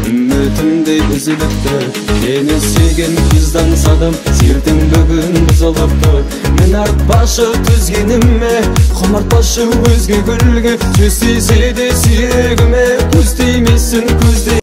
Ümmötümdey üzülüptü, seni sүйген kızdan sadım, сертің бүгін бұзылыпты. Мен арт башы түзгенімме, құмарт башы өзге гүлге, сөз тисе де сүйегіме, көз тимесін көзде